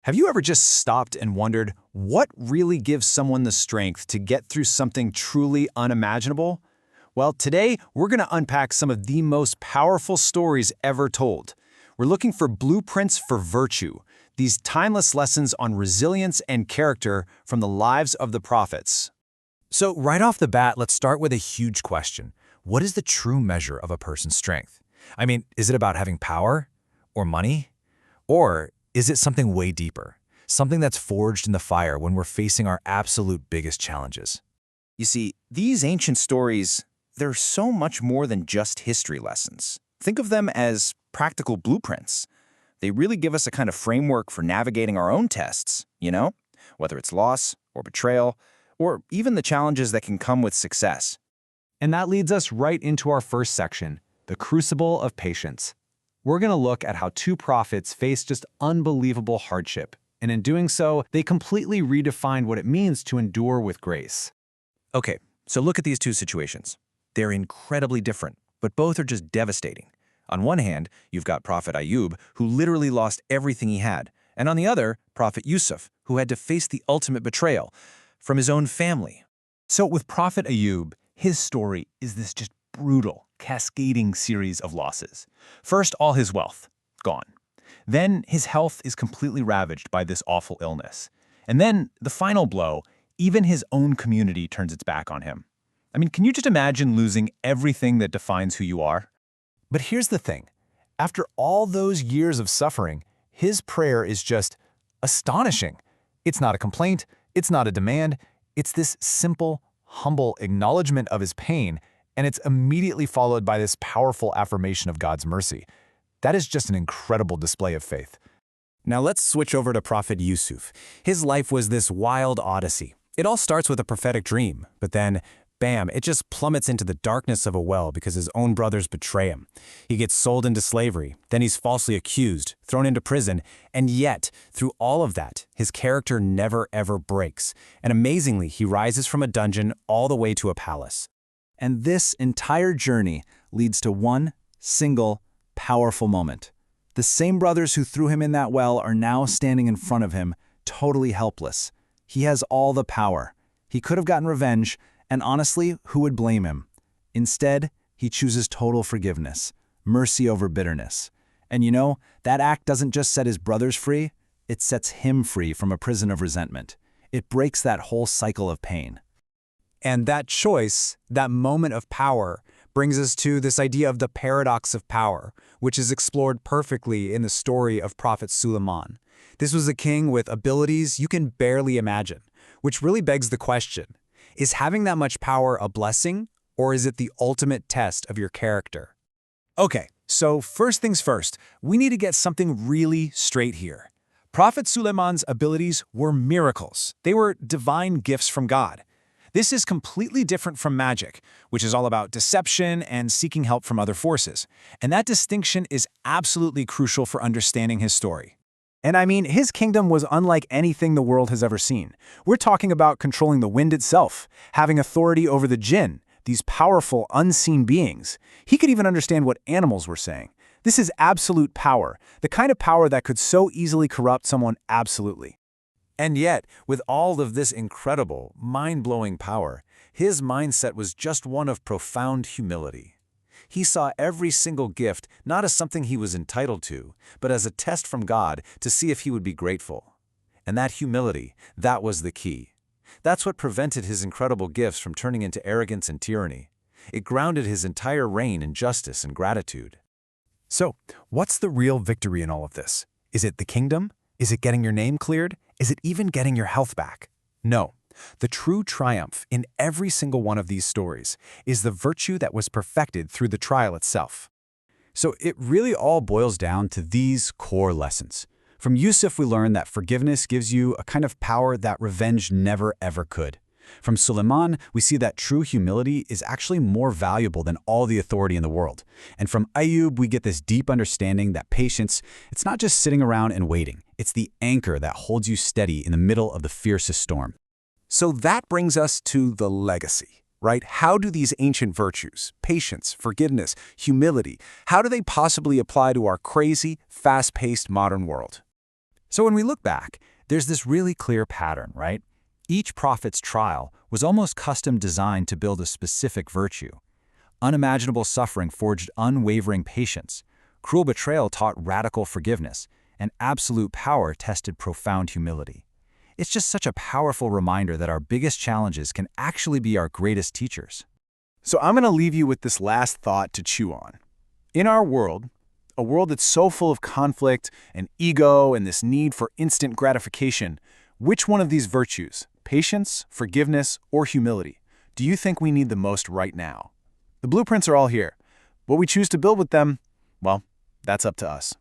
Have you ever just stopped and wondered what really gives someone the strength to get through something truly unimaginable? Well, today we're going to unpack some of the most powerful stories ever told. We're looking for blueprints for virtue, these timeless lessons on resilience and character from the lives of the prophets. So right off the bat, let's start with a huge question. What is the true measure of a person's strength? I mean, is it about having power or money? Or is it something way deeper, something that's forged in the fire when we're facing our absolute biggest challenges? You see, these ancient stories, they're so much more than just history lessons. Think of them as practical blueprints. They really give us a kind of framework for navigating our own tests, whether it's loss or betrayal, or even the challenges that can come with success. And that leads us right into our first section, the crucible of patience. We're going to look at how two prophets faced just unbelievable hardship, and in doing so, they completely redefined what it means to endure with grace. Okay, so look at these two situations. They're incredibly different, but both are just devastating. On one hand, you've got Prophet Ayyub, who literally lost everything he had, and on the other, Prophet Yusuf, who had to face the ultimate betrayal from his own family. So with Prophet Ayyub, his story is this just brutal, cascading series of losses. First, all his wealth, gone. Then his health is completely ravaged by this awful illness. And then the final blow, even his own community turns its back on him. I mean, can you just imagine losing everything that defines who you are? But here's the thing. After all those years of suffering, his prayer is just astonishing. It's not a complaint. It's not a demand. It's this simple, humble acknowledgement of his pain, and it's immediately followed by this powerful affirmation of God's mercy. That is just an incredible display of faith. Now let's switch over to Prophet Yusuf. His life was this wild odyssey. It all starts with a prophetic dream, but then, bam, it just plummets into the darkness of a well because his own brothers betray him. He gets sold into slavery, then he's falsely accused, thrown into prison, and yet, through all of that, his character never ever breaks. And amazingly, he rises from a dungeon all the way to a palace. And this entire journey leads to one single, powerful moment. The same brothers who threw him in that well are now standing in front of him, totally helpless. He has all the power. He could have gotten revenge, and honestly, who would blame him? Instead, he chooses total forgiveness, mercy over bitterness. And that act doesn't just set his brothers free, it sets him free from a prison of resentment. It breaks that whole cycle of pain. And that choice, that moment of power, brings us to this idea of the paradox of power, which is explored perfectly in the story of Prophet Suleiman. This was a king with abilities you can barely imagine, which really begs the question, is having that much power a blessing, or is it the ultimate test of your character? Okay, so first things first, we need to get something really straight here. Prophet Suleiman's abilities were miracles. They were divine gifts from God. This is completely different from magic, which is all about deception and seeking help from other forces. And that distinction is absolutely crucial for understanding his story. And I mean, his kingdom was unlike anything the world has ever seen. We're talking about controlling the wind itself, having authority over the jinn, these powerful, unseen beings. He could even understand what animals were saying. This is absolute power, the kind of power that could so easily corrupt someone absolutely. And yet, with all of this incredible, mind-blowing power, his mindset was just one of profound humility. He saw every single gift not as something he was entitled to, but as a test from God to see if he would be grateful. And that humility, that was the key. That's what prevented his incredible gifts from turning into arrogance and tyranny. It grounded his entire reign in justice and gratitude. So, what's the real victory in all of this? Is it the kingdom? Is it getting your name cleared? Is it even getting your health back? No. The true triumph in every single one of these stories is the virtue that was perfected through the trial itself. So it really all boils down to these core lessons. From Yusuf, we learn that forgiveness gives you a kind of power that revenge never ever could. From Suleiman, we see that true humility is actually more valuable than all the authority in the world. And from Ayyub, we get this deep understanding that patience, it's not just sitting around and waiting. It's the anchor that holds you steady in the middle of the fiercest storm. So that brings us to the legacy, right? How do these ancient virtues, patience, forgiveness, humility, how do they possibly apply to our crazy, fast-paced modern world? So when we look back, there's this really clear pattern, right? Each prophet's trial was almost custom designed to build a specific virtue. Unimaginable suffering forged unwavering patience. Cruel betrayal taught radical forgiveness, and absolute power tested profound humility. It's just such a powerful reminder that our biggest challenges can actually be our greatest teachers. So I'm going to leave you with this last thought to chew on. In our world, a world that's so full of conflict and ego and this need for instant gratification, which one of these virtues, patience, forgiveness, or humility, do you think we need the most right now? The blueprints are all here. What we choose to build with them, well, that's up to us.